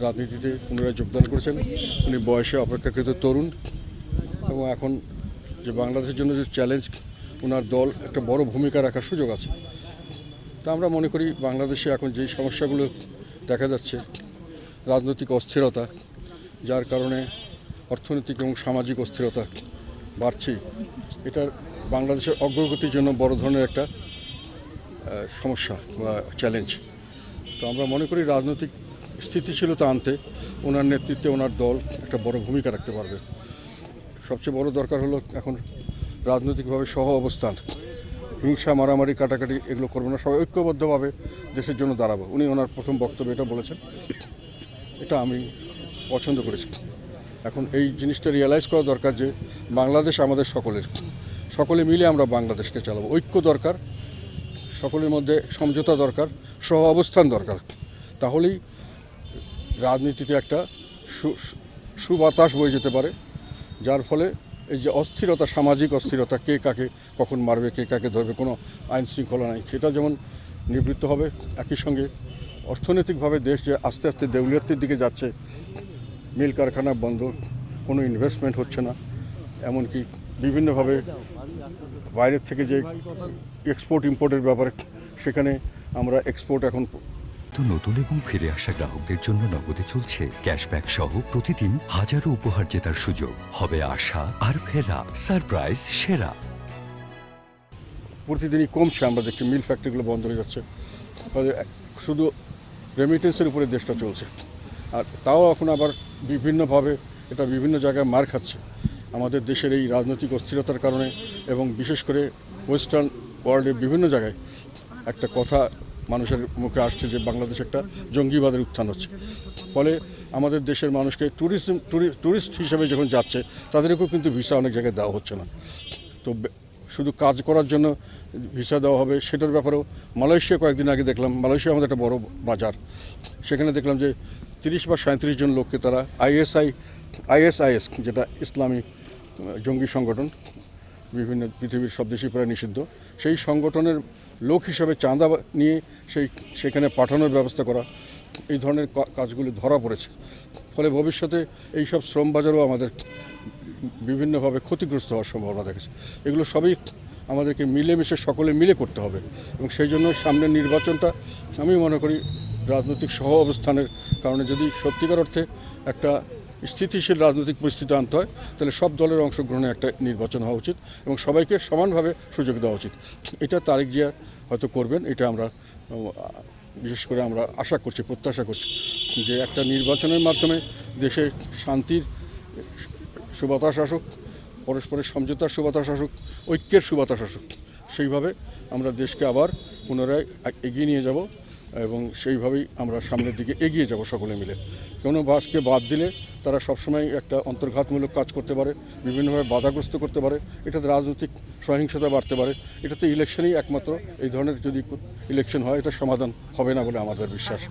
রাজনীতিতে পুনরায় যোগদান করেছেন। উনি বয়সে অপেক্ষাকৃত তরুণ এবং এখন যে বাংলাদেশের জন্য যে চ্যালেঞ্জ, ওনার দল একটা বড় ভূমিকা রাখার সুযোগ আছে। তা আমরা মনে করি বাংলাদেশে এখন যেই সমস্যাগুলো দেখা যাচ্ছে, রাজনৈতিক অস্থিরতা, যার কারণে অর্থনৈতিক এবং সামাজিক অস্থিরতা বাড়ছে, এটার বাংলাদেশের অগ্রগতির জন্য বড় ধরনের একটা সমস্যা বা চ্যালেঞ্জ। তো আমরা মনে করি রাজনৈতিক স্থিতিশীলতা আনতে ওনার নেতৃত্বে ওনার দল একটা বড় ভূমিকা রাখতে পারবে। সবচেয়ে বড় দরকার হলো এখন রাজনৈতিকভাবে সহ অবস্থান, হিংসা, মারামারি, কাটাকাটি এগুলো করবো না, সবাই ঐক্যবদ্ধভাবে দেশের জন্য দাঁড়াবো। উনি ওনার প্রথম বক্তব্যে এটা বলেছেন, এটা আমি পছন্দ করেছি। এখন এই জিনিসটা রিয়েলাইজ করা দরকার যে বাংলাদেশ আমাদের সকলের, সকলে মিলে আমরা বাংলাদেশকে চালাবো। ঐক্য দরকার, সকলের মধ্যে সমঝোতা দরকার, সহ অবস্থান দরকার। তাহলেই রাজনীতিতে একটা সুবাতাস বয়ে যেতে পারে, যার ফলে এই যে অস্থিরতা, সামাজিক অস্থিরতা, কে কাকে কখন মারবে, কে কাকে ধরবে, কোনো আইন শৃঙ্খলা নাই, সেটা যেমন নিবৃত্ত হবে। একই সঙ্গে অর্থনৈতিকভাবে দেশ যে আস্তে আস্তে দেউলিয়তের দিকে যাচ্ছে, মিল কারখানা বন্ধ, কোনো ইনভেস্টমেন্ট হচ্ছে না, এমনকি বিভিন্নভাবে বাইরের থেকে যে এক্সপোর্ট ইম্পোর্টের ব্যাপারে, সেখানে আমরা এক্সপোর্ট এখন তো নতুন এবং ফিরে আসা গ্রাহকদের জন্য নগদে চলছে ক্যাশব্যাক সহ প্রতিদিন হাজারো উপহার জেতার সুযোগ। হবে আশা আর ফেরা, সারপ্রাইজ সেরা। প্রতিদিনই কমছে, আমরা দেখছি মিল ফ্যাক্টরিগুলো বন্ধ হয়ে যাচ্ছে, শুধু রেমিটেন্সের উপরে দেশটা চলছে। আর তাও এখন আবার বিভিন্নভাবে এটা বিভিন্ন জায়গায় মার খাচ্ছে আমাদের দেশের এই রাজনৈতিক অস্থিরতার কারণে। এবং বিশেষ করে ওয়েস্টার্ন ওয়ার্ল্ডের বিভিন্ন জায়গায় একটা কথা মানুষের মুখে আসছে যে বাংলাদেশে একটা জঙ্গিবাদের উত্থান হচ্ছে। ফলে আমাদের দেশের মানুষকে ট্যুরিস্ট হিসেবে যখন যাচ্ছে, তাদেরকেও কিন্তু ভিসা অনেক জায়গায় দেওয়া হচ্ছে না। তো শুধু কাজ করার জন্য ভিসা দেওয়া হবে, সেটার ব্যাপারেও মালয়েশিয়া কয়েকদিন আগে দেখলাম, মালয়েশিয়া আমাদের একটা বড় বাজার, সেখানে দেখলাম যে 30 বা 37 জন লোককে তারা আইএসআইএস, যেটা ইসলামী জঙ্গি সংগঠন, বিভিন্ন পৃথিবীর সব দেশই প্রায় নিষিদ্ধ, সেই সংগঠনের লোক হিসাবে চাঁদা নিয়ে সেখানে পাঠানোর ব্যবস্থা করা, এই ধরনের কাজগুলি ধরা পড়েছে। ফলে ভবিষ্যতে এই সব শ্রম বাজারও আমাদের বিভিন্নভাবে ক্ষতিগ্রস্ত হওয়ার সম্ভাবনা দেখেছে। এগুলো সবই আমাদেরকে মিলেমিশে সকলে মিলে করতে হবে। এবং সেই জন্য সামনের নির্বাচনটা আমি মনে করি রাজনৈতিক সহ অবস্থানের কারণে যদি সত্যিকার অর্থে একটা স্থিতিশীল রাজনৈতিক পরিস্থিতি আনতে হয়, তাহলে সব দলের অংশগ্রহণে একটা নির্বাচন হওয়া উচিত এবং সবাইকে সমানভাবে সুযোগ দেওয়া উচিত। এটা তারেক জিয়া হয়তো করবেন, এটা আমরা বিশেষ করে আমরা আশা করছি, প্রত্যাশা করছি যে একটা নির্বাচনের মাধ্যমে দেশে শান্তির সুবাতাস আসুক, পরস্পরের সমঝোতার সুবাতাস আসুক, ঐক্যের সুবাতাস আসুক। সেইভাবে আমরা দেশকে আবার পুনরায় এগিয়ে নিয়ে যাব এবং সেইভাবেই আমরা সামনের দিকে এগিয়ে যাব সকলে মিলে। কোনো বাসকে বাদ দিলে তারা সবসময় একটা অন্তর্ঘাতমূলক কাজ করতে পারে, বিভিন্নভাবে বাধাগ্রস্ত করতে পারে, এটাতে রাজনৈতিক সহিংসতা বাড়তে পারে। এটাতে ইলেকশনই একমাত্র, এই ধরনের যদি ইলেকশন হয়, এটা সমাধান হবে না বলে আমাদের বিশ্বাস।